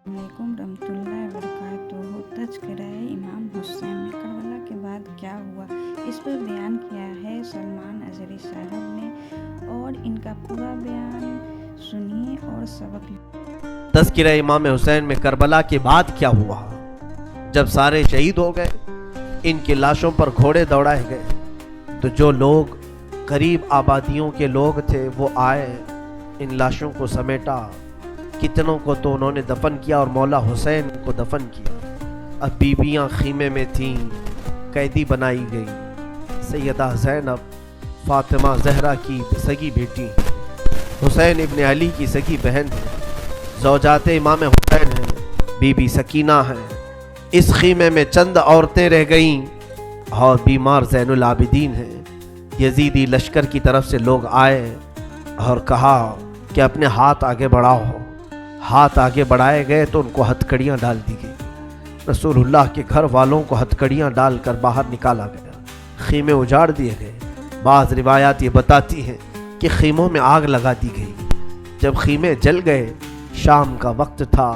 علیکم رحمتہ اللہ وبرکاتہ۔ تذکرہ امام حسین میں کربلا کے بعد کیا ہوا، اس پر بیان کیا ہے سلمان اظہری صاحب نے، اور ان کا پورا بیان سنیے اور سبق لیں۔ تذکرہ امام حسین میں کربلا کے بعد کیا ہوا۔ جب سارے شہید ہو گئے، ان کی لاشوں پر گھوڑے دوڑائے گئے، تو جو لوگ قریب آبادیوں کے لوگ تھے وہ آئے، ان لاشوں کو سمیٹا، کتنوں کو تو انہوں نے دفن کیا اور مولا حسین کو دفن کیا۔ اب بیویاں خیمے میں تھیں، قیدی بنائی گئی۔ سیدہ زینب فاطمہ زہرا کی سگی بیٹی، حسین ابن علی کی سگی بہن ہے، زوجات امام حسین ہیں، بی بی سکینہ ہیں۔ اس خیمے میں چند عورتیں رہ گئیں اور بیمار زین العابدین ہیں۔ یزیدی لشکر کی طرف سے لوگ آئے اور کہا کہ اپنے ہاتھ آگے بڑھاؤ۔ ہاتھ آگے بڑھائے گئے تو ان کو ہتھکڑیاں ڈال دی گئی۔ رسول اللہ کے گھر والوں کو ہتھکڑیاں ڈال کر باہر نکالا گیا، خیمے اجاڑ دیے گئے۔ بعض روایات یہ بتاتی ہیں کہ خیموں میں آگ لگا دی گئی۔ جب خیمے جل گئے، شام کا وقت تھا،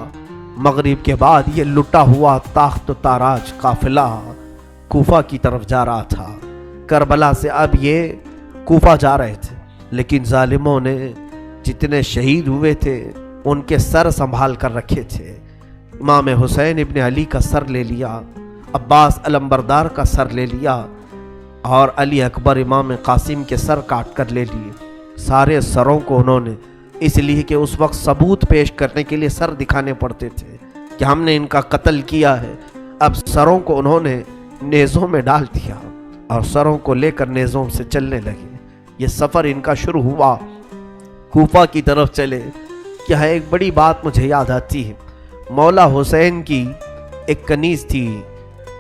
مغرب کے بعد یہ لٹا ہوا تاخت و تاراج قافلہ کوفہ کی طرف جا رہا تھا۔ کربلا سے اب یہ کوفہ جا رہے تھے، لیکن ظالموں نے جتنے شہید ہوئے تھے ان کے سر سنبھال کر رکھے تھے۔ امام حسین ابن علی کا سر لے لیا، عباس علمبردار کا سر لے لیا، اور علی اکبر امام قاسم کے سر کاٹ کر لے لیے۔ سارے سروں کو انہوں نے، اس لیے کہ اس وقت ثبوت پیش کرنے کے لیے سر دکھانے پڑتے تھے کہ ہم نے ان کا قتل کیا ہے، اب سروں کو انہوں نے نیزوں میں ڈال دیا اور سروں کو لے کر نیزوں سے چلنے لگے۔ یہ سفر ان کا شروع ہوا، کوفہ کی طرف چلے۔ یہاں ایک بڑی بات مجھے یاد آتی ہے۔ مولا حسین کی ایک کنیز تھی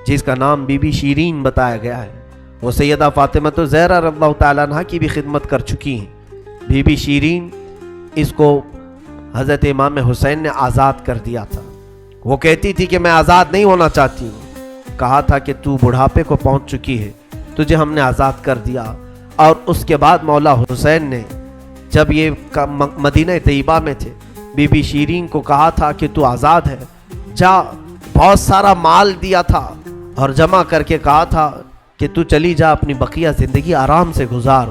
جس کا نام بی بی شیرین بتایا گیا ہے۔ وہ سیدہ فاطمہ زہرا رضی اللہ تعالیٰ عنہ کی بھی خدمت کر چکی ہیں۔ بی بی شیرین، اس کو حضرت امام حسین نے آزاد کر دیا تھا۔ وہ کہتی تھی کہ میں آزاد نہیں ہونا چاہتی ہوں۔ کہا تھا کہ تو بڑھاپے کو پہنچ چکی ہے، تجھے ہم نے آزاد کر دیا۔ اور اس کے بعد مولا حسین نے، جب یہ مدینہ طیبہ میں تھے، بی بی شیرین کو کہا تھا کہ تو آزاد ہے، جا، بہت سارا مال دیا تھا اور جمع کر کے کہا تھا کہ تو چلی جا، اپنی بقیہ زندگی آرام سے گزار۔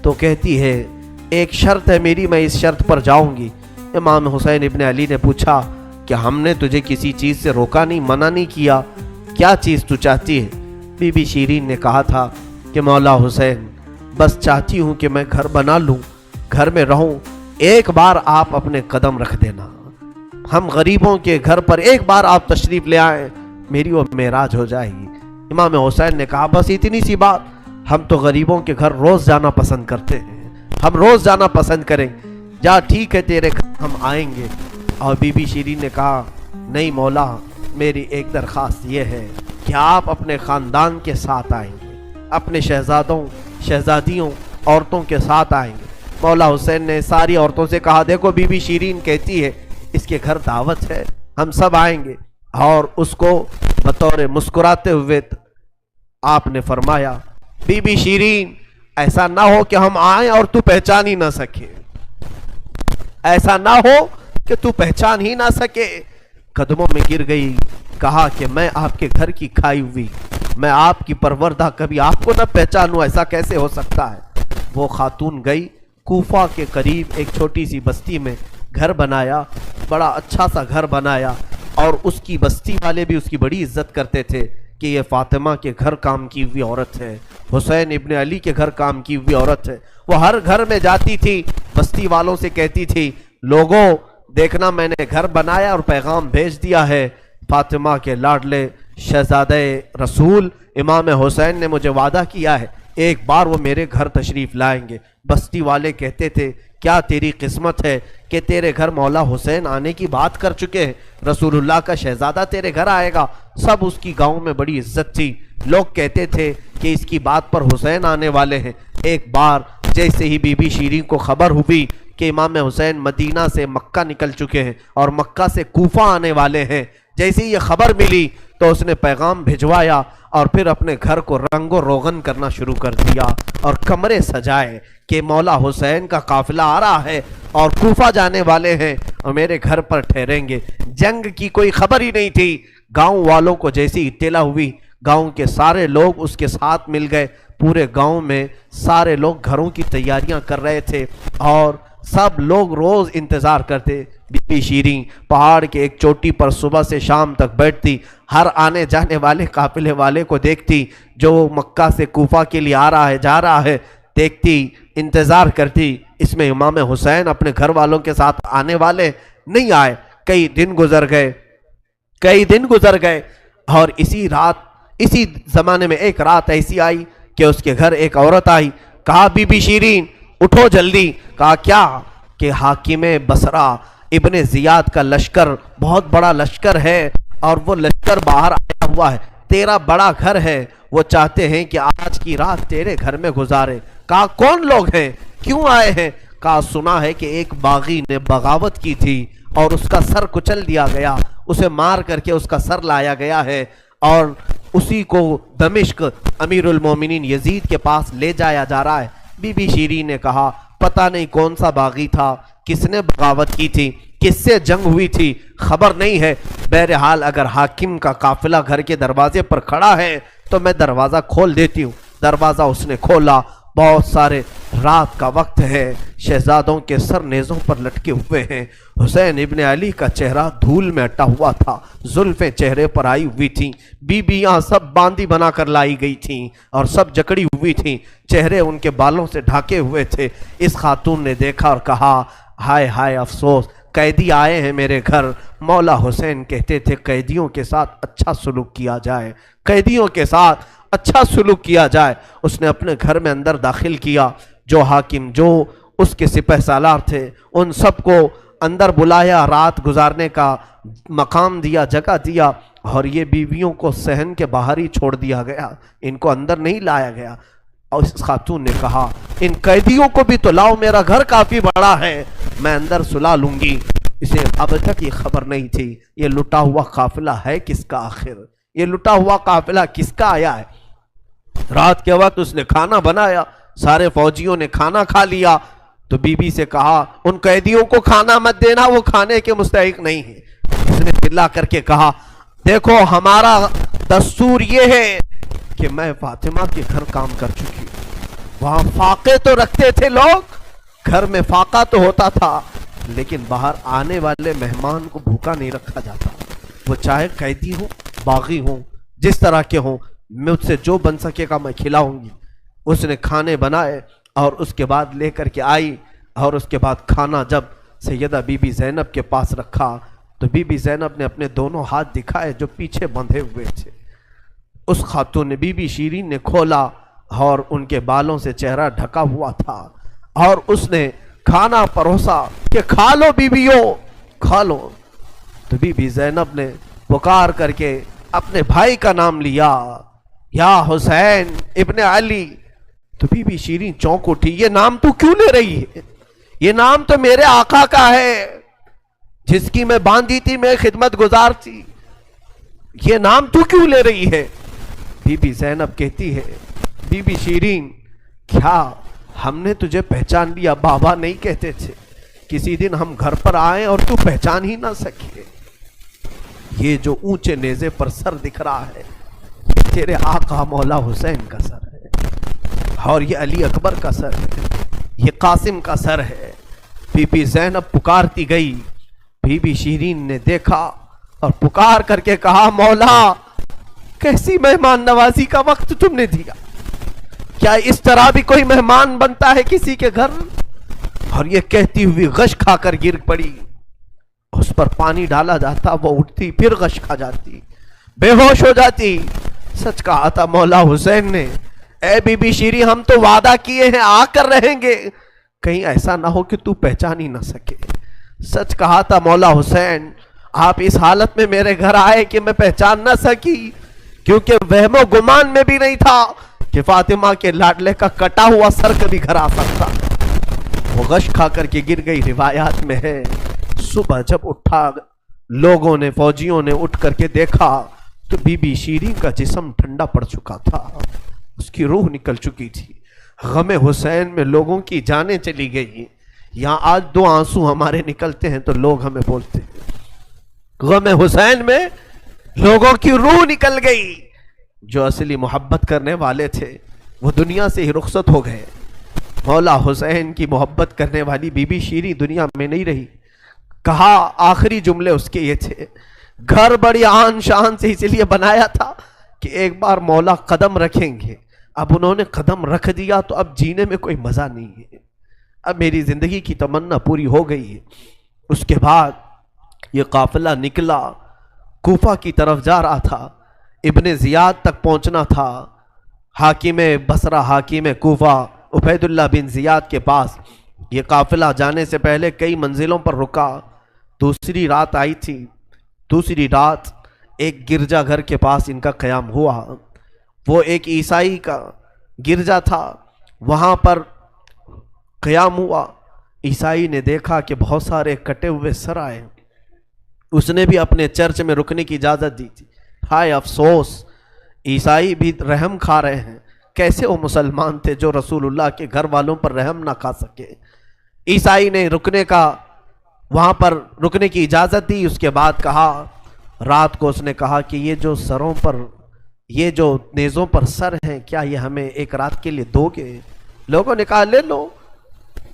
تو کہتی ہے ایک شرط ہے میری، میں اس شرط پر جاؤں گی۔ امام حسین ابن علی نے پوچھا کہ ہم نے تجھے کسی چیز سے روکا نہیں، منع نہیں کیا، کیا چیز تو چاہتی ہے؟ بی بی شیرین نے کہا تھا کہ مولا حسین، بس چاہتی ہوں کہ میں گھر بنا لوں، گھر میں رہوں، ایک بار آپ اپنے قدم رکھ دینا، ہم غریبوں کے گھر پر ایک بار آپ تشریف لے آئیں، میری وہ معراج ہو جائے گی۔ امام حسین نے کہا بس اتنی سی بات، ہم تو غریبوں کے گھر روز جانا پسند کرتے ہیں، ہم روز جانا پسند کریں، جا ٹھیک ہے تیرے گھر ہم آئیں گے۔ اور بی بی شیرین نے کہا نہیں مولا، میری ایک درخواست یہ ہے کہ آپ اپنے خاندان کے ساتھ آئیں گے، اپنے شہزادوں شہزادیوں عورتوں کے ساتھ آئیں گے۔ مولا حسین نے ساری عورتوں سے کہا دیکھو بی بی شیرین کہتی ہے اس کے گھر دعوت ہے، ہم سب آئیں گے۔ اور اس کو بطور مسکراتے ہوئے آپ نے فرمایا بی بی شیرین، ایسا نہ ہو کہ ہم آئیں اور تو پہچان ہی نہ سکے، ایسا نہ ہو کہ تو پہچان ہی نہ سکے۔ قدموں میں گر گئی، کہا کہ میں آپ کے گھر کی کھائی ہوئی، میں آپ کی پروردہ، کبھی آپ کو نہ پہچانوں، ایسا کیسے ہو سکتا ہے؟ وہ خاتون گئی، کوفہ کے قریب ایک چھوٹی سی بستی میں گھر بنایا، بڑا اچھا سا گھر بنایا، اور اس کی بستی والے بھی اس کی بڑی عزت کرتے تھے کہ یہ فاطمہ کے گھر کام کی ہوئی عورت ہے، حسین ابن علی کے گھر کام کی ہوئی عورت ہے۔ وہ ہر گھر میں جاتی تھی، بستی والوں سے کہتی تھی لوگوں دیکھنا میں نے گھر بنایا اور پیغام بھیج دیا ہے، فاطمہ کے لاڈلے شہزادہ رسول امام حسین نے مجھے وعدہ کیا ہے ایک بار وہ میرے گھر تشریف لائیں گے۔ بستی والے کہتے تھے کیا تیری قسمت ہے کہ تیرے گھر مولا حسین آنے کی بات کر چکے ہیں، رسول اللہ کا شہزادہ تیرے گھر آئے گا۔ سب اس کی گاؤں میں بڑی عزت تھی، لوگ کہتے تھے کہ اس کی بات پر حسین آنے والے ہیں۔ ایک بار جیسے ہی بی بی شیرین کو خبر ہوئی کہ امام حسین مدینہ سے مکہ نکل چکے ہیں اور مکہ سے کوفہ آنے والے ہیں، جیسے ہی یہ خبر ملی تو اس نے پیغام بھجوایا اور پھر اپنے گھر کو رنگ و روغن کرنا شروع کر دیا اور کمرے سجائے، کہ مولا حسین کا قافلہ آ رہا ہے اور کوفہ جانے والے ہیں اور میرے گھر پر ٹھہریں گے۔ جنگ کی کوئی خبر ہی نہیں تھی۔ گاؤں والوں کو جیسی اطلاع ہوئی، گاؤں کے سارے لوگ اس کے ساتھ مل گئے۔ پورے گاؤں میں سارے لوگ گھروں کی تیاریاں کر رہے تھے اور سب لوگ روز انتظار کرتے۔ بی بی شیریں پہاڑ کے ایک چوٹی پر صبح سے شام تک بیٹھتی، ہر آنے جانے والے قافلے والے کو دیکھتی، جو مکہ سے کوفہ کے لیے آ رہا ہے جا رہا ہے، دیکھتی، انتظار کرتی۔ اس میں امام حسین اپنے گھر والوں کے ساتھ آنے والے نہیں آئے۔ کئی دن گزر گئے اور اسی زمانے میں ایک رات ایسی آئی کہ اس کے گھر ایک عورت آئی۔ کہا بی بی شیریں اٹھو جلدی۔ کہا کیا؟ کہ حاکم بصرہ ابن زیاد کا لشکر، بہت بڑا لشکر ہے اور وہ لشکر باہر آیا ہوا ہے، تیرا بڑا گھر ہے، وہ چاہتے ہیں کہ آج کی رات تیرے گھر میں گزارے۔ کہا کون لوگ ہیں، کیوں آئے ہیں؟ کہا سنا ہے کہ ایک باغی نے بغاوت کی تھی اور اس کا سر کچل دیا گیا، اسے مار کر کے اس کا سر لایا گیا ہے اور اسی کو دمشق امیر المومنین یزید کے پاس لے جایا جا رہا ہے۔ بی بی شیریں نے کہا پتہ نہیں کون سا باغی تھا، کس نے بغاوت کی تھی، کس سے جنگ ہوئی تھی، خبر نہیں ہے۔ بہرحال اگر حاکم کا قافلہ گھر کے دروازے پر کھڑا ہے تو میں دروازہ کھول دیتی ہوں۔ دروازہ اس نے کھولا، بہت سارے رات کا وقت ہے، شہزادوں کے سر نیزوں پر لٹکے ہوئے ہیں۔ حسین ابن علی کا چہرہ دھول میں اٹا ہوا تھا، زلفیں چہرے پر آئی ہوئی تھیں، بیویاں سب باندی بنا کر لائی گئی تھیں اور سب جکڑی ہوئی تھیں، چہرے ان کے بالوں سے ڈھاکے ہوئے تھے۔ اس خاتون نے دیکھا اور کہا ہائے ہائے افسوس، قیدی آئے ہیں میرے گھر۔ مولا حسین کہتے تھے قیدیوں کے ساتھ اچھا سلوک کیا جائے، قیدیوں کے ساتھ اچھا سلوک کیا جائے۔ اس نے اپنے گھر میں اندر داخل کیا، جو حاکم، جو اس کے سپہ سالار تھے، ان سب کو اندر بلایا، رات گزارنے کا مقام دیا، جگہ دیا، اور یہ بیویوں کو صحن کے باہر ہی چھوڑ دیا گیا، ان کو اندر نہیں لایا گیا۔ اور اس خاتون نے کہا ان قیدیوں کو بھی تو لاؤ، میرا گھر کافی بڑا ہے، میں اندر سلا لوں گی۔ اسے اب تک یہ خبر نہیں تھی یہ لٹا ہوا قافلہ ہے کس کا، آخر یہ لٹا ہوا قافلہ کس کا آیا ہے۔ رات کے وقت اس نے کھانا بنایا، سارے فوجیوں نے کھانا کھا لیا، تو بی بی سے کہا ان قیدیوں کو کھانا مت دینا، وہ کھانے کے مستحق نہیں ہے۔ اس نے چلا کر کے کہا دیکھو ہمارا دستور یہ ہے کہ میں فاطمہ کے گھر کام کر چکی ہوں، وہاں فاقے تو رکھتے تھے لوگ، گھر میں فاقہ تو ہوتا تھا، لیکن باہر آنے والے مہمان کو بھوکا نہیں رکھا جاتا، وہ چاہے قیدی ہوں، باغی ہوں، جس طرح کے ہوں، مجھ سے جو بن سکے گا میں کھلاؤں گی۔ اس نے کھانے بنائے اور اس کے بعد لے کر کے آئی، اور اس کے بعد کھانا جب سیدہ بی بی زینب کے پاس رکھا تو بی بی زینب نے اپنے دونوں ہاتھ دکھائے جو پیچھے بندھے ہوئے تھے۔ اس خاتون نے، بی بی شیریں نے کھولا اور ان کے بالوں سے چہرہ ڈھکا ہوا تھا، اور اس نے کھانا پروسا کہ کھا لو بیویوں، کھا لو۔ تو بی بی زینب نے پکار کر کے اپنے بھائی کا نام لیا، یا حسین ابن علی۔ تو بی بی شیریں چونک اٹھی، یہ نام تو کیوں لے رہی ہے؟ یہ نام تو میرے آقا کا ہے جس کی میں باندھی تھی، میں خدمت گزار تھی، یہ نام تو کیوں لے رہی ہے؟ بی بی زینب کہتی ہے بی بی شیریں کیا ہم نے تجھے پہچان لیا؟ بابا نہیں کہتے تھے کسی دن ہم گھر پر آئیں اور تو پہچان ہی نہ سکے؟ یہ جو اونچے نیزے پر سر دکھ رہا ہے تیرے آقا مولا حسین کا سر ہے، اور یہ علی اکبر کا سر ہے، یہ قاسم کا سر ہے۔ بی بی زینب پکارتی گئی، بی بی شیریں نے دیکھا اور پکار کر کے کہا مولا کیسی مہمان نوازی کا وقت تم نے دیا، کیا اس طرح بھی کوئی مہمان بنتا ہے کسی کے گھر؟ اور یہ کہتی ہوئی غش کھا کر گر پڑی، اس پر پانی ڈالا جاتا، وہ اٹھتی پھر غش کھا جاتی، بے ہوش ہو جاتی۔ سچ کہا تھا مولا حسین نے، اے بی بی شیریں ہم تو وعدہ کیے ہیں آ کر رہیں گے، کہیں ایسا نہ ہو کہ تو پہچان ہی نہ سکے۔ سچ کہا تھا مولا حسین، آپ اس حالت میں میرے گھر آئے کہ میں پہچان نہ سکی، کیونکہ وہم و گمان میں بھی نہیں تھا کہ فاطمہ کے لاڈلے کا کٹا ہوا سر کبھی گھر آ سکتا۔ وہ غش کھا کر کے گر گئی، روایات میں ہے۔ صبح جب اٹھا لوگوں نے، فوجیوں نے اٹھ کر کے دیکھا تو بی بی شیریں کا جسم ٹھنڈا پڑ چکا تھا، اس کی روح نکل چکی تھی، غم حسین میں لوگوں کی جانیں چلی گئی. یہاں آج 2 آنسو ہمارے نکلتے ہیں تو لوگ ہمیں بولتے ہیں غم حسین میں لوگوں کی روح نکل گئی. جو اصلی محبت کرنے والے تھے وہ دنیا سے ہی رخصت ہو گئے. مولا حسین کی محبت کرنے والی بی بی شیریں دنیا میں نہیں رہی. کہا آخری جملے اس کے یہ تھے, گھر بڑی آن شان سے اس لیے بنایا تھا کہ ایک بار مولا قدم رکھیں گے. اب انہوں نے قدم رکھ دیا تو اب جینے میں کوئی مزہ نہیں ہے, اب میری زندگی کی تمنا پوری ہو گئی ہے. اس کے بعد یہ قافلہ نکلا, کوفہ کی طرف جا رہا تھا, ابن زیاد تک پہنچنا تھا. حاکم بصرہ, حاکم کوفہ عبید اللہ بن زیاد کے پاس یہ قافلہ جانے سے پہلے کئی منزلوں پر رکا. دوسری رات آئی تھی. دوسری رات ایک گرجا گھر کے پاس ان کا قیام ہوا. وہ ایک عیسائی کا گرجا تھا, وہاں پر قیام ہوا. عیسائی نے دیکھا کہ بہت سارے کٹے ہوئے سر آئے. اس نے بھی اپنے چرچ میں رکنے کی اجازت دی تھی. ہائے افسوس, عیسائی بھی رحم کھا رہے ہیں. کیسے وہ مسلمان تھے جو رسول اللہ کے گھر والوں پر رحم نہ کھا سکے. عیسائی نے وہاں پر رکنے کی اجازت دی. اس کے بعد کہا, رات کو اس نے کہا کہ یہ جو سروں پر, یہ جو نیزوں پر سر ہیں, کیا یہ ہمیں ایک رات کے لیے دو گے؟ لوگوں نے کہا لے لو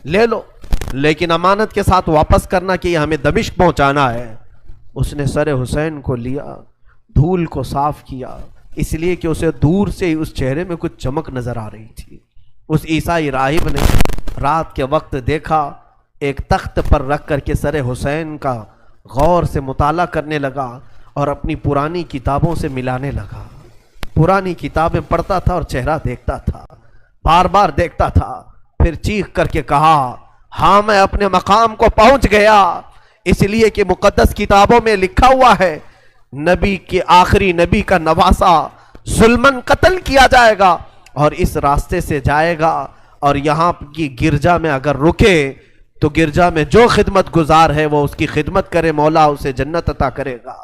لے لو, لیکن امانت کے ساتھ واپس کرنا کہ یہ ہمیں دمشق پہنچانا ہے. اس نے سر حسین کو لیا, دھول کو صاف کیا, اس لیے کہ اسے دور سے ہی اس چہرے میں کچھ چمک نظر آ رہی تھی. اس عیسائی راہب نے رات کے وقت دیکھا, ایک تخت پر رکھ کر کے سر حسین کا غور سے مطالعہ کرنے لگا اور اپنی پرانی کتابوں سے ملانے لگا. پرانی کتابیں پڑھتا تھا اور چہرہ دیکھتا تھا, بار بار دیکھتا تھا. پھر چیخ کر کے کہا, ہاں میں اپنے مقام کو پہنچ گیا, اس لیے کہ مقدس کتابوں میں لکھا ہوا ہے نبی کے آخری نبی کا نواسا ظلمن قتل کیا جائے گا اور اس راستے سے جائے گا, اور یہاں کی گرجا میں اگر رکے تو گرجا میں جو خدمت گزار ہے وہ اس کی خدمت کرے, مولا اسے جنت عطا کرے گا.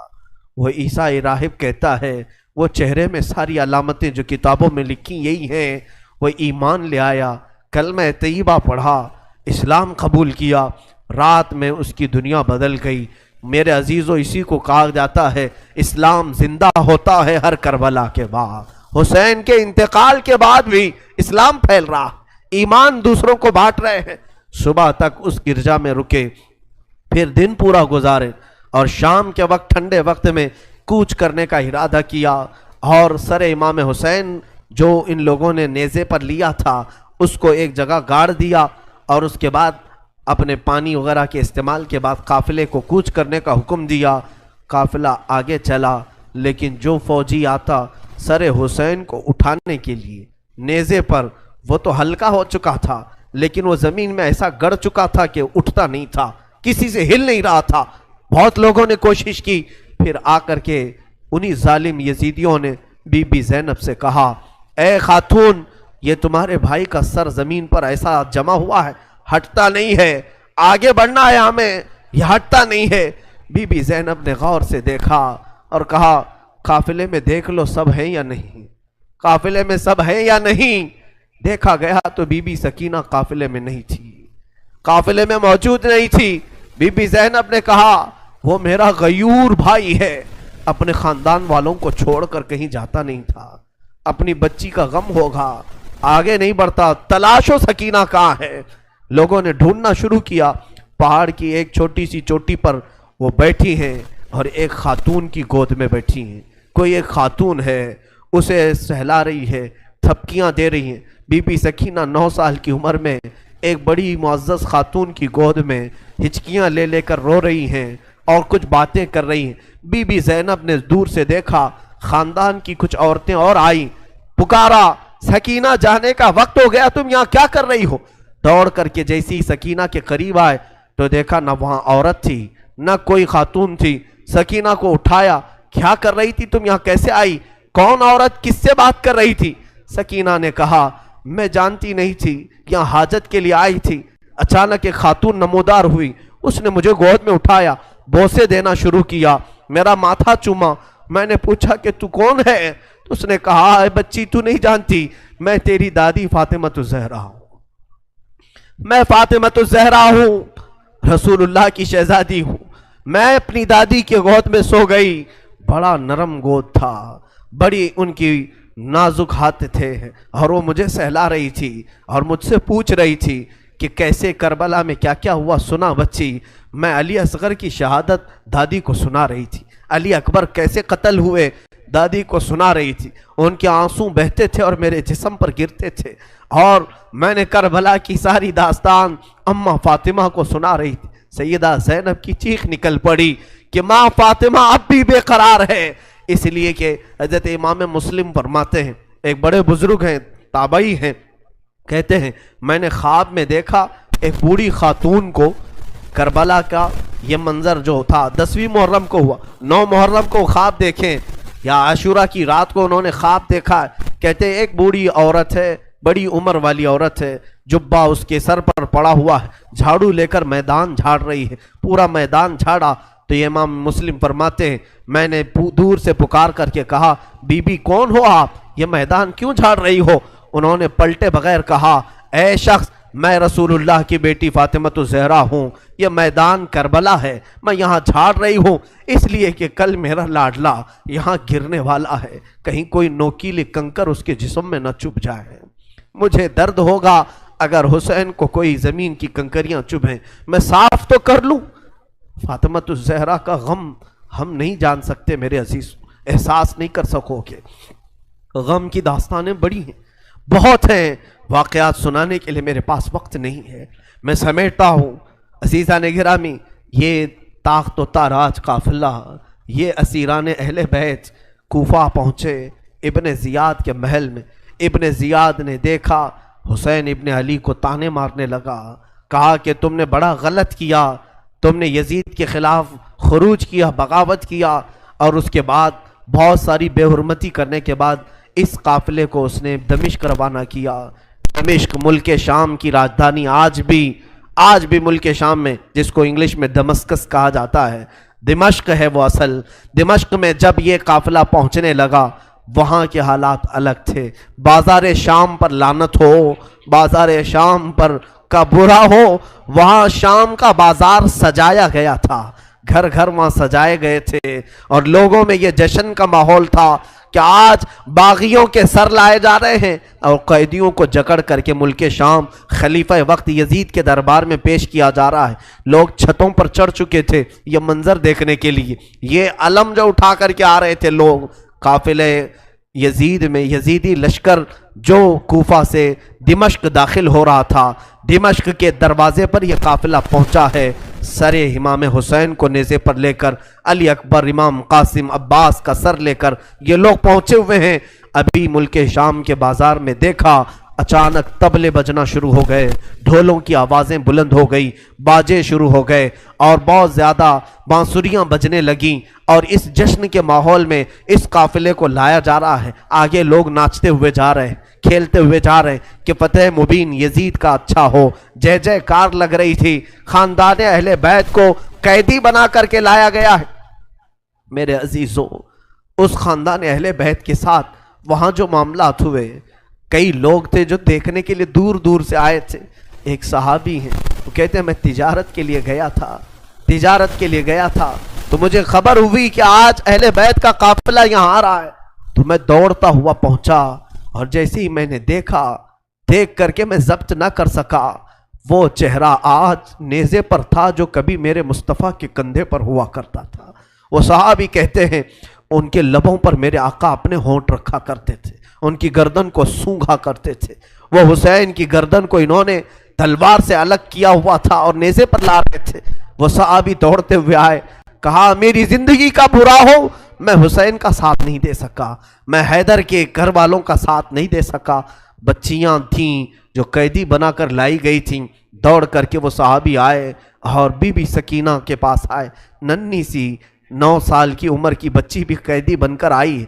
وہ عیسائی راہب کہتا ہے وہ چہرے میں ساری علامتیں جو کتابوں میں لکھی یہی ہیں. وہ ایمان لے آیا, کلمہ طیبہ پڑھا, اسلام قبول کیا. رات میں اس کی دنیا بدل گئی. میرے عزیزو, اسی کو کہا جاتا ہے اسلام زندہ ہوتا ہے ہر کربلا کے بعد. حسین کے انتقال کے بعد بھی اسلام پھیل رہا, ایمان دوسروں کو بانٹ رہے ہیں. صبح تک اس گرجا میں رکے, پھر دن پورا گزارے اور شام کے وقت ٹھنڈے وقت میں کوچ کرنے کا ارادہ کیا, اور سر امام حسین جو ان لوگوں نے نیزے پر لیا تھا اس کو ایک جگہ گاڑ دیا, اور اس کے بعد اپنے پانی وغیرہ کے استعمال کے بعد قافلے کو کوچ کرنے کا حکم دیا. قافلہ آگے چلا, لیکن جو فوجی آتا سر حسین کو اٹھانے کے لیے نیزے پر, وہ تو ہلکا ہو چکا تھا لیکن وہ زمین میں ایسا گڑ چکا تھا کہ اٹھتا نہیں تھا, کسی سے ہل نہیں رہا تھا. بہت لوگوں نے کوشش کی. پھر آ کر کے انہی ظالم یزیدیوں نے بی بی زینب سے کہا, اے خاتون, یہ تمہارے بھائی کا سر زمین پر ایسا جمع ہوا ہے, ہٹتا نہیں ہے, آگے بڑھنا ہے ہمیں, یہ ہٹتا نہیں ہے. بی بی زینب نے غور سے دیکھا اور کہا, قافلے میں دیکھ لو سب ہیں یا نہیں, قافلے میں سب ہیں یا نہیں. دیکھا گیا تو بی بی سکینہ قافلے میں نہیں تھی, قافلے میں موجود نہیں تھی. بی بی زینب نے کہا, وہ میرا غیور بھائی ہے, اپنے خاندان والوں کو چھوڑ کر کہیں جاتا نہیں تھا, اپنی بچی کا غم ہوگا, آگے نہیں بڑھتا, تلاشو سکینہ کہاں ہے. لوگوں نے ڈھونڈنا شروع کیا. پہاڑ کی ایک چھوٹی سی چوٹی پر وہ بیٹھی ہیں اور ایک خاتون کی گود میں بیٹھی ہیں. کوئی ایک خاتون ہے, اسے سہلا رہی ہے, تھپکیاں دے رہی ہیں. بی بی سکینہ 9 سال کی عمر میں ایک بڑی معزز خاتون کی گود میں ہچکیاں لے لے کر رو رہی ہیں اور کچھ باتیں کر رہی ہیں. بی بی زینب نے دور سے دیکھا, خاندان کی کچھ عورتیں اور آئیں, پکارا, سکینہ جانے کا وقت ہو گیا, تم یہاں کیا کر رہی ہو. دوڑ کر کے جیسی سکینہ کے قریب آئے تو دیکھا نہ وہاں عورت تھی نہ کوئی خاتون تھی. سکینہ کو اٹھایا, کیا کر رہی تھی تم, یہاں کیسے آئی, کون عورت, کس سے بات کر رہی تھی. سکینہ نے کہا, میں جانتی نہیں تھی, یہاں حاجت کے لیے آئی تھی, اچانک ایک خاتون نمودار ہوئی, اس نے مجھے گود میں اٹھایا, بوسے دینا شروع کیا, میرا ماتھا چوما. میں نے پوچھا کہ تو کون ہے, تو اس نے کہا, اے بچی تو نہیں جانتی, میں تیری دادی فاطمۃ الزہرا ہوں، میں فاطمۃ الزہرا ہوں، رسول اللہ کی شہزادی ہوں۔ میں اپنی دادی کے گود میں سو گئی، بڑا نرم گود تھا، بڑی ان کی نازک ہاتھ تھے، اور وہ مجھے سہلا رہی تھی اور مجھ سے پوچھ رہی تھی کہ کیسے کربلا میں کیا کیا ہوا، سنا بچی۔ میں علی اصغر کی شہادت دادی کو سنا رہی تھی، علی اکبر کیسے قتل ہوئے دادی کو سنا رہی تھی، ان کے آنسو بہتے تھے اور میرے جسم پر گرتے تھے، اور میں نے کربلا کی ساری داستان اماں فاطمہ کو سنا رہی تھی۔ سیدہ زینب کی چیخ نکل پڑی کہ ماں فاطمہ اب بھی بے قرار ہے، اس لیے کہ حضرت امام مسلم فرماتے ہیں، ایک بڑے بزرگ ہیں، تابعی ہیں، کہتے ہیں میں نے خواب میں دیکھا ایک بوڑھی خاتون کو، کربلا کا یہ منظر جو تھا 10ویں محرم کو ہوا، 9 محرم کو خواب دیکھیں یا عاشورہ کی رات کو انہوں نے خواب دیکھا، کہتے ہیں ایک بوڑھی عورت ہے، بڑی عمر والی عورت ہے، جبہ اس کے سر پر پڑا ہوا ہے، جھاڑو لے کر میدان جھاڑ رہی ہے، پورا میدان جھاڑا۔ تو یہ امام مسلم فرماتے ہیں میں نے دور سے پکار کر کے کہا بی بی کون ہو آپ، یہ میدان کیوں جھاڑ رہی ہو؟ انہوں نے پلٹے بغیر کہا اے شخص، میں رسول اللہ کی بیٹی فاطمۃ الزہرا ہوں، یہ میدان کربلا ہے، میں یہاں جھاڑ رہی ہوں اس لیے کہ کل میرا لاڈلا یہاں گرنے والا ہے، کہیں کوئی نوکیلی کنکر اس کے جسم میں نہ چبھ جائے، مجھے درد ہوگا اگر حسین کو کوئی زمین کی کنکریاں چبھیں، میں صاف تو کر لوں۔ فاطمۃ الزہرا کا غم ہم نہیں جان سکتے میرے عزیز، احساس نہیں کر سکو گے، غم کی داستانیں بڑی ہیں، بہت ہیں، واقعات سنانے کے لیے میرے پاس وقت نہیں ہے، میں سمیٹتا ہوں۔ عزیزان گرامی، یہ تاخت و تاراج قافلہ، یہ اسیران اہل بیت کوفہ پہنچے، ابن زیاد کے محل میں۔ ابن زیاد نے دیکھا حسین ابن علی کو تانے مارنے لگا، کہا کہ تم نے بڑا غلط کیا، تم نے یزید کے خلاف خروج کیا، بغاوت کیا، اور اس کے بعد بہت ساری بے حرمتی کرنے کے بعد اس قافلے کو اس نے دمشق روانہ کیا۔ دمشق ملک شام کی راجدھانی، آج بھی ملک شام میں، جس کو انگلش میں دمسکس کہا جاتا ہے، دمشق ہے وہ اصل۔ دمشق میں جب یہ قافلہ پہنچنے لگا وہاں کے حالات الگ تھے، بازار شام پر لعنت ہو، بازار شام پر کا برا ہو، وہاں شام کا بازار سجایا گیا تھا، گھر گھر وہاں سجائے گئے تھے، اور لوگوں میں یہ جشن کا ماحول تھا کہ آج باغیوں کے سر لائے جا رہے ہیں اور قیدیوں کو جکڑ کر کے ملک شام خلیفہ وقت یزید کے دربار میں پیش کیا جا رہا ہے۔ لوگ چھتوں پر چڑھ چکے تھے یہ منظر دیکھنے کے لیے، یہ علم جو اٹھا کر کے آ رہے تھے لوگ، قافلے یزید میں، یزیدی لشکر جو کوفہ سے دمشق داخل ہو رہا تھا، دمشق کے دروازے پر یہ قافلہ پہنچا ہے، سر امام حسین کو نیزے پر لے کر، علی اکبر، امام قاسم، عباس کا سر لے کر یہ لوگ پہنچے ہوئے ہیں۔ ابھی ملک شام کے بازار میں دیکھا، اچانک طبلے بجنا شروع ہو گئے، ڈھولوں کی آوازیں بلند ہو گئی، باجے شروع ہو گئے، اور بہت زیادہ بانسریاں بجنے لگیں، اور اس جشن کے ماحول میں اس قافلے کو لایا جا رہا ہے۔ آگے لوگ ناچتے ہوئے جا رہے ہیں، کھیلتے ہوئے جا رہے ہیں کہ فتح مبین یزید کا اچھا ہو، جے جے کار لگ رہی تھی۔ خاندان اہل بیت کو قیدی بنا کر کے لایا گیا ہے۔ میرے عزیزوں، اس خاندان اہل بیت کے ساتھ وہاں جو معاملات ہوئے، کئی لوگ تھے جو دیکھنے کے لیے دور دور سے آئے تھے۔ ایک صحابی ہیں، وہ کہتے ہیں میں تجارت کے لیے گیا تھا تو مجھے خبر ہوئی کہ آج اہل بیت کا قافلہ یہاں آ رہا ہے، تو میں دوڑتا ہوا پہنچا، اور جیسے ہی میں نے دیکھا، دیکھ کر کے میں ضبط نہ کر سکا، وہ چہرہ آج نیزے پر تھا جو کبھی میرے مصطفیٰ کے کندھے پر ہوا کرتا تھا۔ وہ صحابی کہتے ہیں ان کے لبوں پر میرے آقا اپنے ہونٹ رکھا کرتے تھے، ان کی گردن کو سونگھا کرتے تھے۔ وہ حسین کی گردن کو انہوں نے تلوار سے الگ کیا ہوا تھا اور نیزے پر لا رہے تھے۔ وہ صحابی دوڑتے ہوئے آئے، کہا میری زندگی کا برا ہو، میں حسین کا ساتھ نہیں دے سکا، میں حیدر کے گھر والوں کا ساتھ نہیں دے سکا۔ بچیاں تھیں جو قیدی بنا کر لائی گئی تھیں، دوڑ کر کے وہ صحابی آئے اور بی بی سکینہ کے پاس آئے، ننھی سی 9 سال کی عمر کی بچی بھی قیدی بن کر آئی،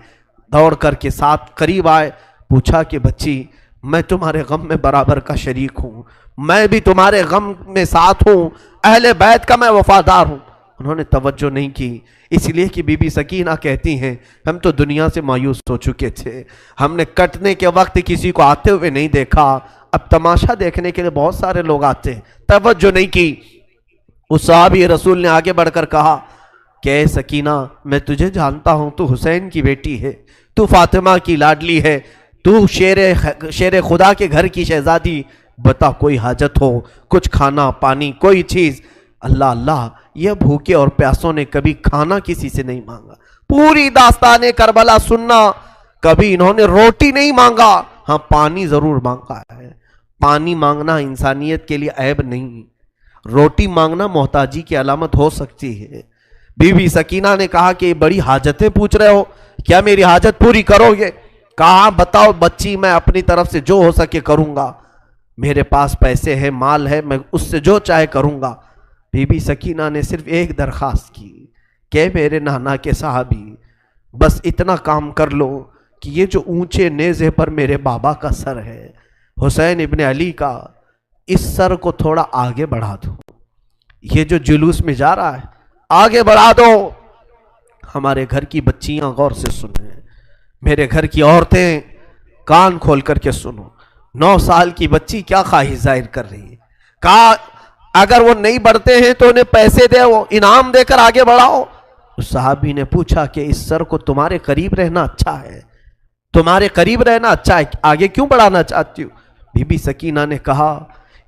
دوڑ کر کے ساتھ قریب آئے، پوچھا کہ بچی میں تمہارے غم میں برابر کا شریک ہوں، میں بھی تمہارے غم میں ساتھ ہوں، اہل بیت کا میں وفادار ہوں۔ انہوں نے توجہ نہیں کی، اس لیے کہ بی بی سکینہ کہتی ہیں ہم تو دنیا سے مایوس ہو چکے تھے، ہم نے کٹنے کے وقت کسی کو آتے ہوئے نہیں دیکھا، اب تماشا دیکھنے کے لیے بہت سارے لوگ آتے ہیں، توجہ نہیں کی۔ اس صحابی رسول نے آگے بڑھ کر کہا کہ اے سکینہ میں تجھے جانتا ہوں، تو حسین کی بیٹی ہے، تو فاطمہ کی لاڈلی ہے، تو شیر خدا کے گھر کی شہزادی، بتا کوئی حاجت ہو، کچھ کھانا پانی کوئی چیز۔ اللہ اللہ، یہ بھوکے اور پیاسوں نے کبھی کھانا کسی سے نہیں مانگا، پوری داستان کربلا سننا، کبھی انہوں نے روٹی نہیں مانگا، ہاں پانی ضرور مانگا ہے۔ پانی مانگنا انسانیت کے لیے عیب نہیں، روٹی مانگنا محتاجی کی علامت ہو سکتی ہے۔ بی بی سکینہ نے کہا کہ بڑی حاجتیں پوچھ رہے ہو، کیا میری حاجت پوری کرو گے؟ کہا بتاؤ بچی، میں اپنی طرف سے جو ہو سکے کروں گا، میرے پاس پیسے ہیں مال ہے، میں اس سے جو چاہے کروں گا۔ بی بی سکینہ نے صرف ایک درخواست کی کہ میرے نانا کے صحابی بس اتنا کام کر لو کہ یہ جو اونچے نیزے پر میرے بابا کا سر ہے حسین ابن علی کا، اس سر کو تھوڑا آگے بڑھا دو، یہ جو جلوس میں جا رہا ہے آگے بڑھا دو۔ ہمارے گھر کی بچیاں غور سے سنیں، میرے گھر کی عورتیں کان کھول کر کے سنو، 9 سال کی بچی کیا خواہش ظاہر کر رہی ہے۔ کہا اگر وہ نہیں بڑھتے ہیں تو انہیں پیسے دے، وہ انعام دے کر آگے بڑھاؤ۔ اس صحابی نے پوچھا کہ اس سر کو تمہارے قریب رہنا اچھا ہے، تمہارے قریب رہنا اچھا ہے، آگے کیوں بڑھانا چاہتی ہو؟ بی بی سکینہ نے کہا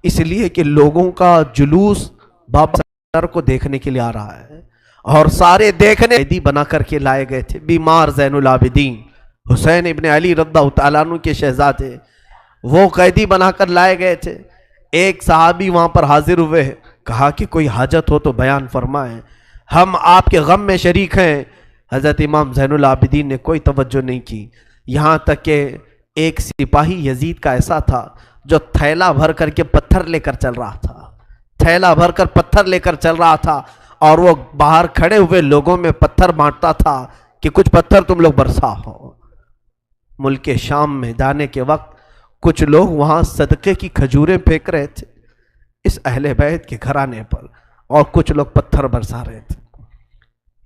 اس لیے کہ لوگوں کا جلوس بابا سر کو دیکھنے کے لیے آ رہا ہے، اور سارے دیکھنے قیدی بنا کر کے لائے گئے تھے، بیمار زین العابدین حسین ابن علی رضی اللہ تعالیٰ عنہ کے شہزادے، وہ قیدی بنا کر لائے گئے تھے۔ ایک صحابی وہاں پر حاضر ہوئے، کہا کہ کوئی حاجت ہو تو بیان فرمائیں، ہم آپ کے غم میں شریک ہیں۔ حضرت امام زین العابدین نے کوئی توجہ نہیں کی، یہاں تک کہ ایک سپاہی یزید کا ایسا تھا جو تھیلا بھر کر کے پتھر لے کر چل رہا تھا، تھیلا بھر کر پتھر لے کر چل رہا تھا، اور وہ باہر کھڑے ہوئے لوگوں میں پتھر بانٹتا تھا کہ کچھ پتھر تم لوگ برسا ہو۔ ملک شام میں جانے کے وقت کچھ لوگ وہاں صدقے کی کھجوریں پھینک رہے تھے اس اہل بیت کے گھرانے پر، اور کچھ لوگ پتھر برسا رہے تھے۔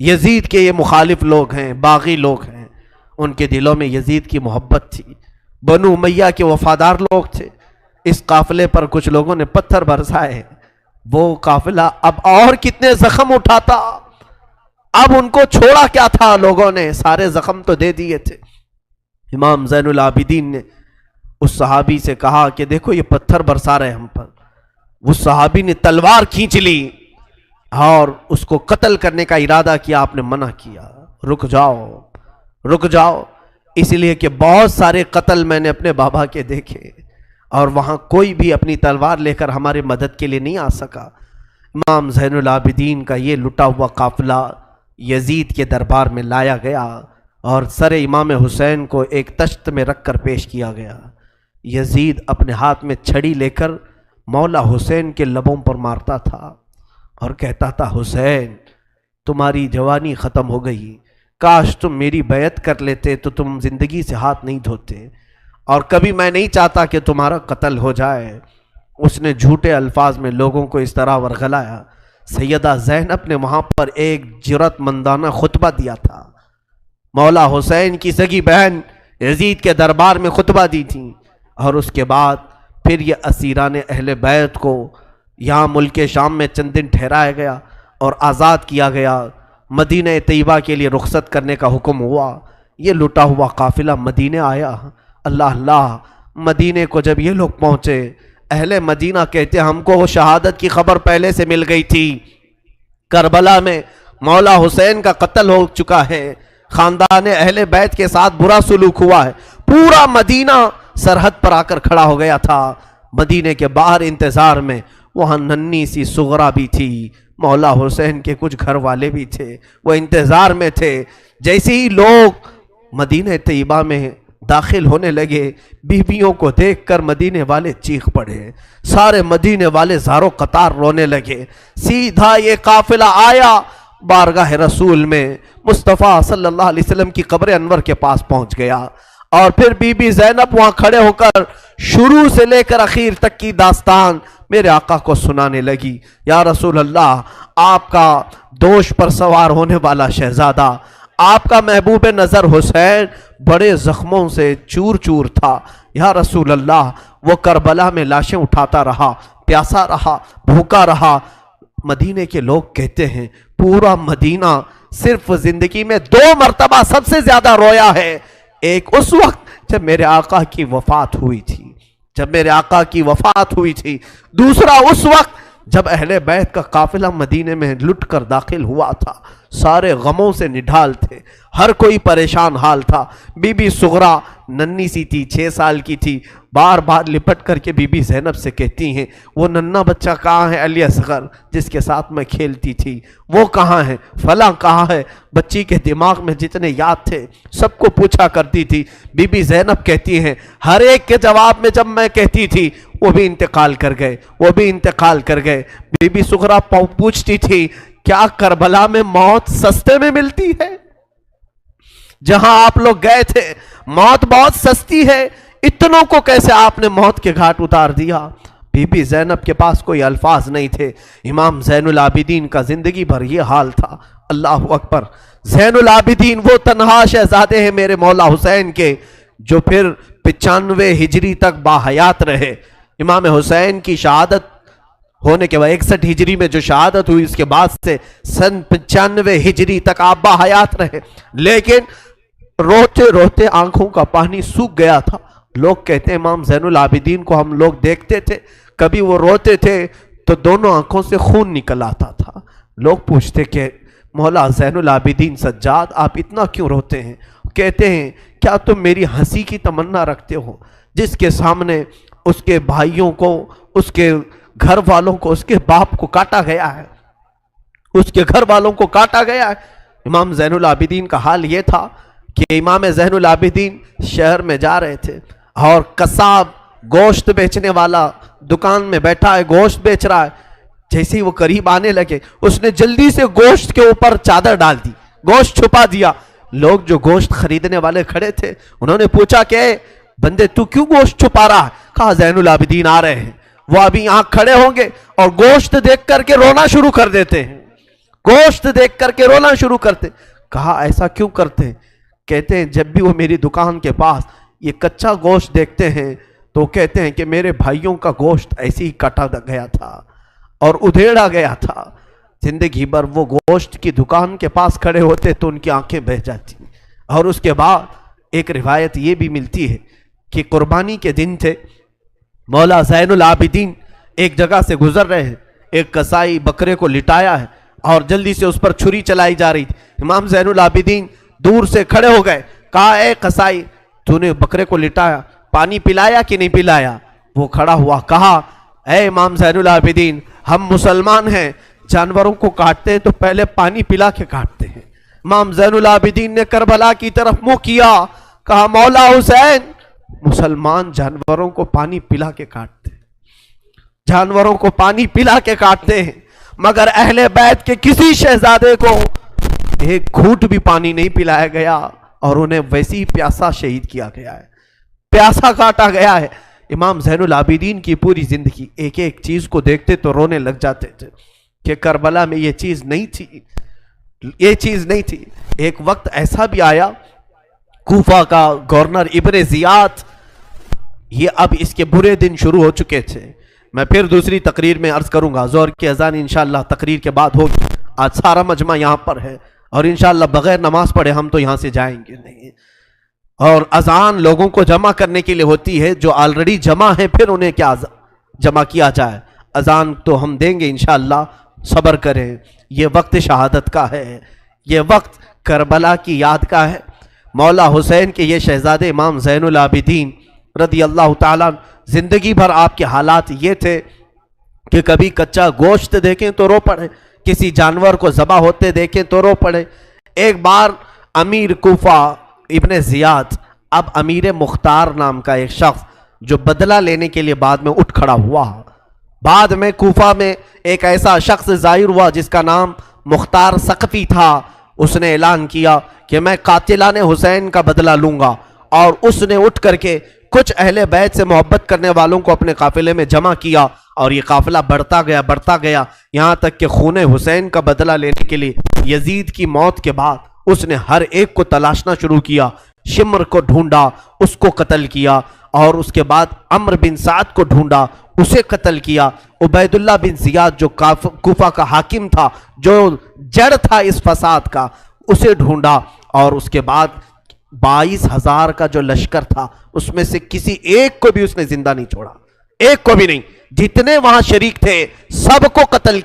یزید کے یہ مخالف لوگ ہیں، باغی لوگ ہیں، ان کے دلوں میں یزید کی محبت تھی، بنو امیہ کے وفادار لوگ تھے۔ اس قافلے پر کچھ لوگوں نے پتھر برسائے، وہ قافلہ اب اور کتنے زخم اٹھاتا، اب ان کو چھوڑا کیا تھا، لوگوں نے سارے زخم تو دے دیے تھے۔ امام زین العابدین نے اس صحابی سے کہا کہ دیکھو یہ پتھر برسا رہے ہم پر۔ اس صحابی نے تلوار کھینچ لی اور اس کو قتل کرنے کا ارادہ کیا، آپ نے منع کیا، رک جاؤ رک جاؤ، اس لیے کہ بہت سارے قتل میں نے اپنے بابا کے دیکھے، اور وہاں کوئی بھی اپنی تلوار لے کر ہمارے مدد کے لیے نہیں آ سکا۔ امام زین العابدین کا یہ لٹا ہوا قافلہ یزید کے دربار میں لایا گیا، اور سر امام حسین کو ایک تشت میں رکھ کر پیش کیا گیا۔ یزید اپنے ہاتھ میں چھڑی لے کر مولا حسین کے لبوں پر مارتا تھا اور کہتا تھا حسین تمہاری جوانی ختم ہو گئی، کاش تم میری بیعت کر لیتے تو تم زندگی سے ہاتھ نہیں دھوتے، اور کبھی میں نہیں چاہتا کہ تمہارا قتل ہو جائے۔ اس نے جھوٹے الفاظ میں لوگوں کو اس طرح ورغلایا۔ سیدہ زینب نے وہاں پر ایک جرأت مندانہ خطبہ دیا تھا، مولا حسین کی سگی بہن یزید کے دربار میں خطبہ دی تھی، اور اس کے بعد پھر یہ اسیران اہل بیت کو یہاں ملک شام میں چند دن ٹھہرایا گیا اور آزاد کیا گیا، مدینہ طیبہ کے لیے رخصت کرنے کا حکم ہوا۔ یہ لٹا ہوا قافلہ مدینہ آیا۔ اللہ اللہ، مدینے کو جب یہ لوگ پہنچے، اہل مدینہ کہتے ہم کو وہ شہادت کی خبر پہلے سے مل گئی تھی، کربلا میں مولا حسین کا قتل ہو چکا ہے، خاندان اہل بیت کے ساتھ برا سلوک ہوا ہے۔ پورا مدینہ سرحد پر آ کر کھڑا ہو گیا تھا، مدینے کے باہر انتظار میں۔ وہاں ننھی سی سغرا بھی تھی، مولا حسین کے کچھ گھر والے بھی تھے، وہ انتظار میں تھے۔ جیسے ہی لوگ مدینہ طیبہ میں داخل ہونے لگے، بیویوں کو دیکھ کر مدینے والے چیخ پڑے، سارے مدینے والے زاروں قطار رونے لگے۔ سیدھا یہ قافلہ آیا بارگاہ رسول میں، مصطفیٰ صلی اللہ علیہ وسلم کی قبر انور کے پاس پہنچ گیا، اور پھر بی بی زینب وہاں کھڑے ہو کر شروع سے لے کر اخیر تک کی داستان میرے آقا کو سنانے لگی، یا رسول اللہ، آپ کا دوش پر سوار ہونے والا شہزادہ، آپ کا محبوب نظر حسین بڑے زخموں سے چور چور تھا، یا رسول اللہ وہ کربلا میں لاشیں اٹھاتا رہا، پیاسا رہا، بھوکا رہا۔ مدینے کے لوگ کہتے ہیں پورا مدینہ صرف زندگی میں 2 مرتبہ سب سے زیادہ رویا ہے، ایک اس وقت جب میرے آقا کی وفات ہوئی تھی، دوسرا اس وقت جب اہل بیت کا قافلہ مدینے میں لٹ کر داخل ہوا تھا، سارے غموں سے نڈھال تھے، ہر کوئی پریشان حال تھا۔ بی بی صغرا ننھی سی تھی، 6 سال کی تھی، بار بار لپٹ کر کے بی بی زینب سے کہتی ہیں وہ ننھا بچہ کہاں ہے علی اصغر جس کے ساتھ میں کھیلتی تھی، وہ کہاں ہے، فلاں کہاں ہے۔ بچی کے دماغ میں جتنے یاد تھے سب کو پوچھا کرتی تھی۔ بی بی زینب کہتی ہیں ہر ایک کے جواب میں جب میں کہتی تھی وہ بھی انتقال کر گئے۔ بی بی صغرا پوچھتی تھی کیا کربلا میں موت سستے میں ملتی ہے؟ جہاں آپ لوگ گئے تھے موت بہت سستی ہے، اتنوں کو کیسے آپ نے موت کے گھاٹ اتار دیا؟ بی بی زینب کے پاس کوئی الفاظ نہیں تھے۔ امام زین العابدین کا زندگی بھر یہ حال تھا۔ اللہ اکبر! زین العابدین وہ تنہا شہزادے ہیں میرے مولا حسین کے جو پھر 95 ہجری تک باحیات رہے۔ امام حسین کی شہادت ہونے کے بعد 61 ہجری میں جو شہادت ہوئی، اس کے بعد سے سن 95 ہجری تک آپ باحیات رہے، لیکن روتے روتے آنکھوں کا پانی سوکھ گیا تھا۔ لوگ کہتے ہیں امام زین العابدین کو ہم لوگ دیکھتے تھے، کبھی وہ روتے تھے تو دونوں آنکھوں سے خون نکل آتا تھا۔ لوگ پوچھتے کہ مولا زین العابدین سجاد آپ اتنا کیوں روتے ہیں؟ کہتے ہیں کیا تم میری ہنسی کی تمنا رکھتے ہو؟ جس کے سامنے اس کے بھائیوں کو، اس کے گھر والوں کو، اس کے باپ کو کاٹا گیا ہے، اس کے گھر والوں کو کاٹا گیا ہے۔ امام زین العابدین کا حال یہ تھا کہ امام زین العابدین شہر میں جا رہے تھے اور قصاب گوشت بیچنے والا دکان میں بیٹھا ہے، گوشت بیچ رہا ہے۔ جیسے ہی وہ قریب آنے لگے اس نے جلدی سے گوشت کے اوپر چادر ڈال دی، گوشت چھپا دیا۔ لوگ جو گوشت خریدنے والے کھڑے تھے انہوں نے پوچھا کہ بندے تو کیوں گوشت چھپا رہا ہے؟ کہا زین العابدین آ رہے ہیں، وہ ابھی یہاں کھڑے ہوں گے اور گوشت دیکھ کر کے رونا شروع کر دیتے ہیں، گوشت دیکھ کر کے رونا شروع کرتے۔ کہا ایسا کیوں کرتے ہیں؟ کہتے ہیں جب بھی وہ میری دکان کے پاس یہ کچا گوشت دیکھتے ہیں تو کہتے ہیں کہ میرے بھائیوں کا گوشت ایسے ہی کٹا گیا تھا اور ادھیڑا گیا تھا۔ زندگی بھر وہ گوشت کی دکان کے پاس کھڑے ہوتے تو ان کی آنکھیں بہہ جاتی۔ اور اس کے بعد ایک روایت یہ بھی ملتی ہے کہ قربانی کے دن تھے، مولا زین العابدین ایک جگہ سے گزر رہے ہیں، ایک قصائی بکرے کو لٹایا ہے اور جلدی سے اس پر چھری چلائی جا رہی تھی۔ امام زین العابدین دور سے کھڑے ہو گئے، کہا اے قصائی تو نے بکرے کو لٹایا، پانی پلایا کہ نہیں پلایا؟ وہ کھڑا ہوا، کہا اے امام زین العابدین ہم مسلمان ہیں، جانوروں کو کاٹتے ہیں تو پہلے پانی پلا کے کاٹتے ہیں۔ امام زین العابدین نے کربلا کی طرف منہ کیا، کہا مولا حسین مسلمان جانوروں کو پانی پلا کے کاٹتے ہیں، جانوروں کو پانی پلا کے کاٹتے ہیں، مگر اہل بیت کے کسی شہزادے کو ایک گھونٹ بھی پانی نہیں پلایا گیا اور انہیں ویسی پیاسا شہید کیا گیا ہے، پیاسا کاٹا گیا ہے۔ امام زین العابدین کی پوری زندگی ایک ایک چیز کو دیکھتے تو رونے لگ جاتے تھے کہ کربلا میں یہ چیز نہیں تھی، یہ چیز نہیں تھی۔ ایک وقت ایسا بھی آیا، کوفہ کا گورنر ابن زیاد، یہ اب اس کے برے دن شروع ہو چکے تھے۔ میں پھر دوسری تقریر میں عرض کروں گا، زہر کی اذان انشاءاللہ تقریر کے بعد ہوگی۔ آج سارا مجمع یہاں پر ہے اور انشاءاللہ بغیر نماز پڑھے ہم تو یہاں سے جائیں گے نہیں، اور اذان لوگوں کو جمع کرنے کے لیے ہوتی ہے، جو آلریڈی جمع ہیں پھر انہیں کیا جمع کیا جائے۔ اذان تو ہم دیں گے انشاءاللہ، صبر کریں۔ یہ وقت شہادت کا ہے، یہ وقت کربلا کی یاد کا ہے۔ مولا حسین کے یہ شہزادے امام زین العابدین رضی اللہ تعالیٰ، زندگی بھر آپ کے حالات یہ تھے کہ کبھی کچا گوشت دیکھیں تو رو پڑے، کسی جانور کو ذبح ہوتے دیکھیں تو رو پڑے۔ ایک بار امیر کوفہ ابن زیاد، اب امیر مختار نام کا ایک شخص جو بدلہ لینے کے لیے بعد میں اٹھ کھڑا ہوا، بعد میں کوفہ میں ایک ایسا شخص ظاہر ہوا جس کا نام مختار ثقفی تھا۔ اس نے اعلان کیا کہ میں قاتلان حسین کا بدلہ لوں گا، اور اس نے اٹھ کر کے کچھ اہل بیت سے محبت کرنے والوں کو اپنے قافلے میں جمع کیا اور یہ قافلہ بڑھتا گیا یہاں تک کہ خون حسین کا بدلہ لینے کے لیے یزید کی موت کے بعد اس نے ہر ایک کو تلاشنا شروع کیا. شمر کو ڈھونڈا، اس کو قتل کیا، اور اس کے بعد عمرو بن سعد کو ڈھونڈا، اسے قتل کیا. عبید اللہ بن زیاد جو کوفہ کا حاکم تھا، جو جڑ تھا اس فساد کا، اسے ڈھونڈا. اور اس کے بعد 22,000 کا جو لشکر تھا اس میں سے کسی ایک کو بھی اس نے زندہ نہیں چھوڑا، ایک کو بھی نہیں. جتنے وہاں شریک تھے سب کو قتل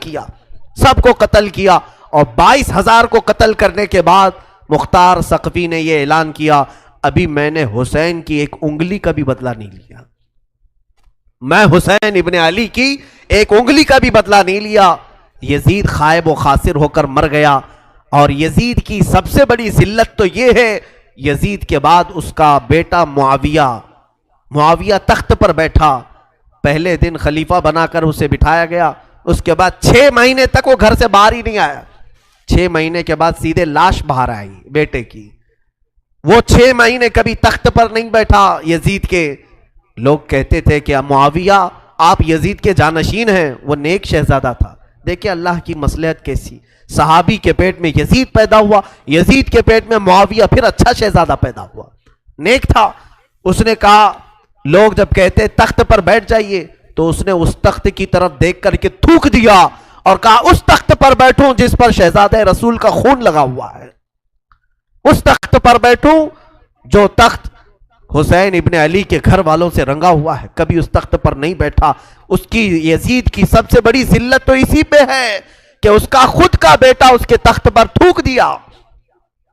کیا. اور 22,000 کو قتل کرنے کے بعد مختار ثقفی نے یہ اعلان کیا، ابھی میں نے حسین کی ایک انگلی کا بھی بدلہ نہیں لیا، میں حسین ابن علی کی ایک انگلی کا بھی بدلہ نہیں لیا. یزید خائب و خاسر ہو کر مر گیا. اور یزید کی سب سے بڑی ذلت تو یہ ہے، یزید کے بعد اس کا بیٹا معاویہ تخت پر بیٹھا. پہلے دن خلیفہ بنا کر اسے بٹھایا گیا، اس کے بعد 6 مہینے تک وہ گھر سے باہر ہی نہیں آیا. 6 مہینے کے بعد سیدھے لاش باہر آئی بیٹے کی. وہ 6 مہینے کبھی تخت پر نہیں بیٹھا یزید کے. لوگ کہتے تھے کہ معاویہ آپ یزید کے جانشین ہیں. وہ نیک شہزادہ تھا. دیکھیں اللہ کی مصلحت کیسی، صحابی کے پیٹ میں یزید پیدا ہوا، یزید کے پیٹ میں معاویہ، پھر اچھا شہزادہ پیدا ہوا، نیک تھا. اس نے کہا، لوگ جب کہتے تخت پر بیٹھ جائیے تو اس نے اس تخت کی طرف دیکھ کر کے تھوک دیا اور کہا اس تخت پر بیٹھوں جس پر شہزادہ رسول کا خون لگا ہوا ہے، اس تخت پر بیٹھوں جو تخت حسین ابن علی کے گھر والوں سے رنگا ہوا ہے. کبھی اس تخت پر نہیں بیٹھا. اس کی یزید کی سب سے بڑی ذلت تو اسی پہ ہے کہ اس کا خود کا بیٹا اس کے تخت پر تھوک دیا،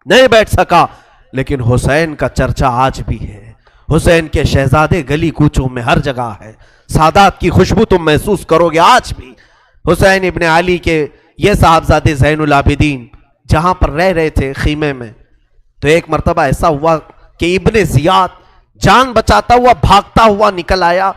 نہیں بیٹھ سکا. لیکن حسین کا چرچا آج بھی ہے. حسین کے شہزادے گلی کوچوں میں ہر جگہ ہے. سادات کی خوشبو تم محسوس کرو گے آج بھی. حسین ابن علی کے یہ صاحبزادے زین العابدین جہاں پر رہ رہے تھے خیمے میں، تو ایک مرتبہ ایسا ہوا کہ ابن زیاد جان بچاتا ہوا بھاگتا ہوا نکل آیا،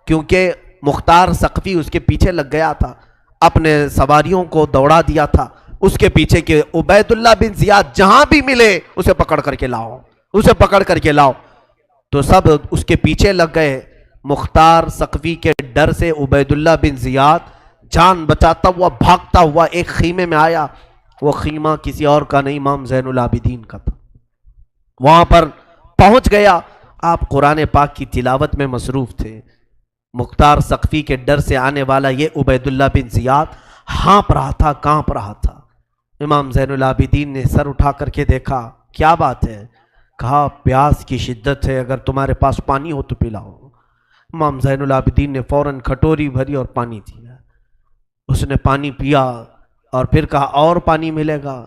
کیونکہ مختار ثقفی اس کے پیچھے لگ گیا تھا، اپنے سواریوں کو دوڑا دیا تھا اس کے پیچھے کہ عبید اللہ بن زیاد جہاں بھی ملے اسے پکڑ کر کے لاؤ. تو سب اس کے پیچھے لگ گئے. مختار ثقفی کے ڈر سے عبید اللہ بن زیاد جان بچاتا ہوا بھاگتا ہوا ایک خیمے میں آیا. وہ خیمہ کسی اور کا نہیں، امام زین العابدین کا تھا. وہاں پر پہنچ گیا. آپ قرآن پاک کی تلاوت میں مصروف تھے. مختار ثقفی کے ڈر سے آنے والا یہ عبید اللہ بن زیاد کانپ رہا تھا. امام زین العابدین نے سر اٹھا کر کے دیکھا، کیا بات ہے؟ کہا پیاس کی شدت ہے، اگر تمہارے پاس پانی ہو تو پلاؤ. امام زین العابدین نے فوراً کھٹوری بھری اور پانی دیا. اس نے پانی پیا اور پھر کہا اور پانی ملے گا.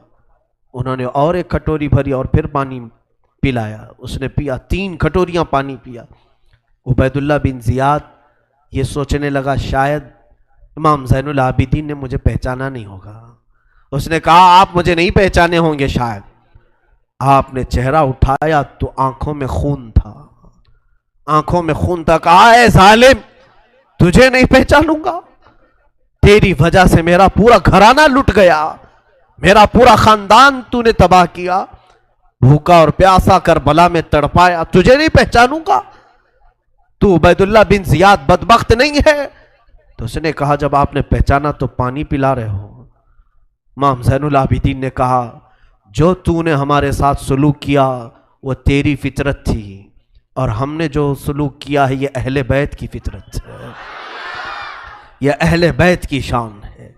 انہوں نے اور ایک کھٹوری بھری اور پھر پانی پلایا. اس نے پیا، 3 کھٹوریاں پانی پیا. عبید اللہ بن زیاد یہ سوچنے لگا شاید امام زین العابدین نے مجھے پہچانا نہیں ہوگا. اس نے کہا آپ مجھے نہیں پہچانے ہوں گے شاید. آپ نے چہرہ اٹھایا تو آنکھوں میں خون تھا. کہا اے ظالم، تجھے نہیں پہچانوں گا؟ تیری وجہ سے میرا پورا گھرانہ لٹ گیا، میرا پورا خاندان تو نے تباہ کیا، بھوکا اور پیاسا کربلا میں تڑپایا، تجھے نہیں پہچانوں گا؟ تو عبید اللہ بن زیاد بدبخت نہیں ہے؟ تو اس نے کہا جب آپ نے پہچانا تو پانی پلا رہے ہو. امام زین العابدین نے کہا جو تو نے ہمارے ساتھ سلوک کیا وہ تیری فطرت تھی، اور ہم نے جو سلوک کیا ہے یہ اہل بیت کی فطرت ہے، یہ اہل بیت کی شان ہے.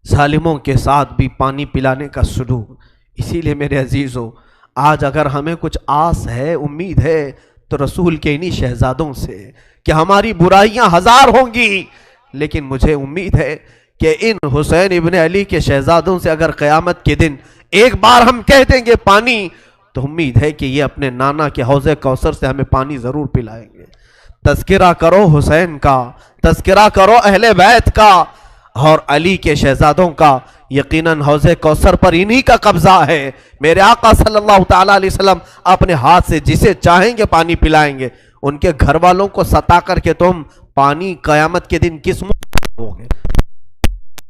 ظالموں کے ساتھ بھی پانی پلانے کا سلوک. اسی لیے میرے عزیزو، آج اگر ہمیں کچھ آس ہے، امید ہے، تو رسول کے انہی شہزادوں سے کہ ہماری برائیاں 1000 ہوں گی، لیکن مجھے امید ہے کہ ان حسین ابن علی کے شہزادوں سے اگر قیامت کے دن ایک بار ہم کہہ دیں گے پانی، تو امید ہے کہ یہ اپنے نانا کے حوض کوثر سے ہمیں پانی ضرور پلائیں گے. تذکرہ کرو حسین کا، تذکرہ کرو اہل بیت کا اور علی کے شہزادوں کا. یقیناً حوض کوثر پر انہی کا قبضہ ہے. میرے آقا صلی اللہ تعالیٰ علیہ وسلم اپنے ہاتھ سے جسے چاہیں گے پانی پلائیں گے. ان کے گھر والوں کو ستا کر کے تم پانی قیامت کے دن کس منہ ہوگے،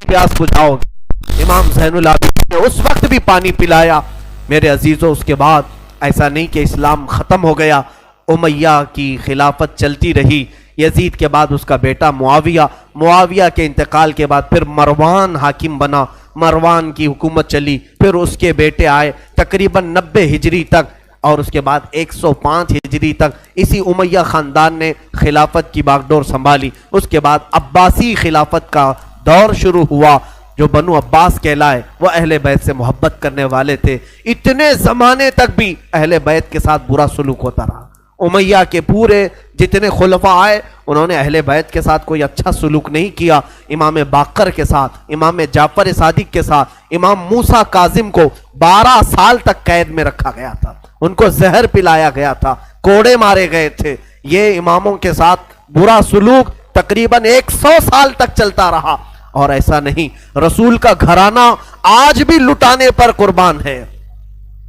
پیاس بجھاؤ گے؟ امام زین العابدین نے اس وقت بھی پانی پلایا. میرے عزیزوں، اس کے بعد ایسا نہیں کہ اسلام ختم ہو گیا. امیہ کی خلافت چلتی رہی. یزید کے بعد اس کا بیٹا معاویہ، معاویہ کے انتقال کے بعد پھر مروان حاکم بنا، مروان کی حکومت چلی، پھر اس کے بیٹے آئے تقریباً 90 ہجری تک، اور اس کے بعد 105 ہجری تک اسی امیہ خاندان نے خلافت کی باغڈور سنبھالی. اس کے بعد عباسی خلافت کا دور شروع ہوا. جو بنو عباس کہلائے وہ اہل بیت سے محبت کرنے والے تھے. اتنے زمانے تک بھی اہل بیت کے ساتھ برا سلوک ہوتا رہا. امیہ کے پورے جتنے خلفاء آئے انہوں نے اہل بیت کے ساتھ کوئی اچھا سلوک نہیں کیا. امام باقر کے ساتھ، امام جعفر صادق کے ساتھ، امام موسیٰ کاظم کو 12 سال تک قید میں رکھا گیا تھا، ان کو زہر پلایا گیا تھا، کوڑے مارے گئے تھے. یہ اماموں کے ساتھ برا سلوک تقریباً 100 سال تک چلتا رہا. اور ایسا نہیں، رسول کا گھرانہ آج بھی لٹانے پر قربان ہے.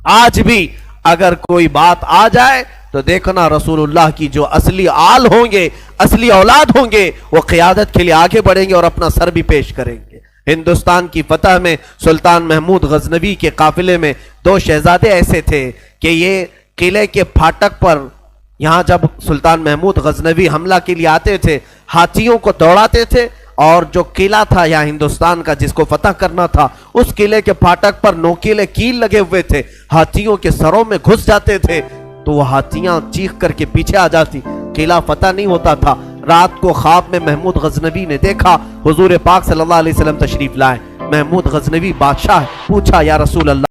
آج بھی اگر کوئی بات آ جائے تو دیکھنا رسول اللہ کی جو اصلی آل ہوں گے، اصلی اولاد ہوں گے، وہ قیادت کے لیے آگے بڑھیں گے اور اپنا سر بھی پیش کریں گے. ہندوستان کی فتح میں سلطان محمود غزنوی کے قافلے میں 2 شہزادے ایسے تھے کہ یہ قلعے کے پھاٹک پر، یہاں جب سلطان محمود غزنوی حملہ کے لیے آتے تھے ہاتھیوں کو دوڑاتے تھے، اور جو قلعہ تھا یا ہندوستان کا جس کو فتح کرنا تھا اس قلعے کے پھاٹک پر نوکیلے کیل لگے ہوئے تھے، ہاتھیوں کے سروں میں گھس جاتے تھے تو وہ ہاتھیاں چیخ کر کے پیچھے آ جاتی، قلعہ فتح نہیں ہوتا تھا. رات کو خواب میں محمود غزنوی نے دیکھا حضور پاک صلی اللہ علیہ وسلم تشریف لائے. محمود غزنوی بادشاہ پوچھا یا رسول اللہ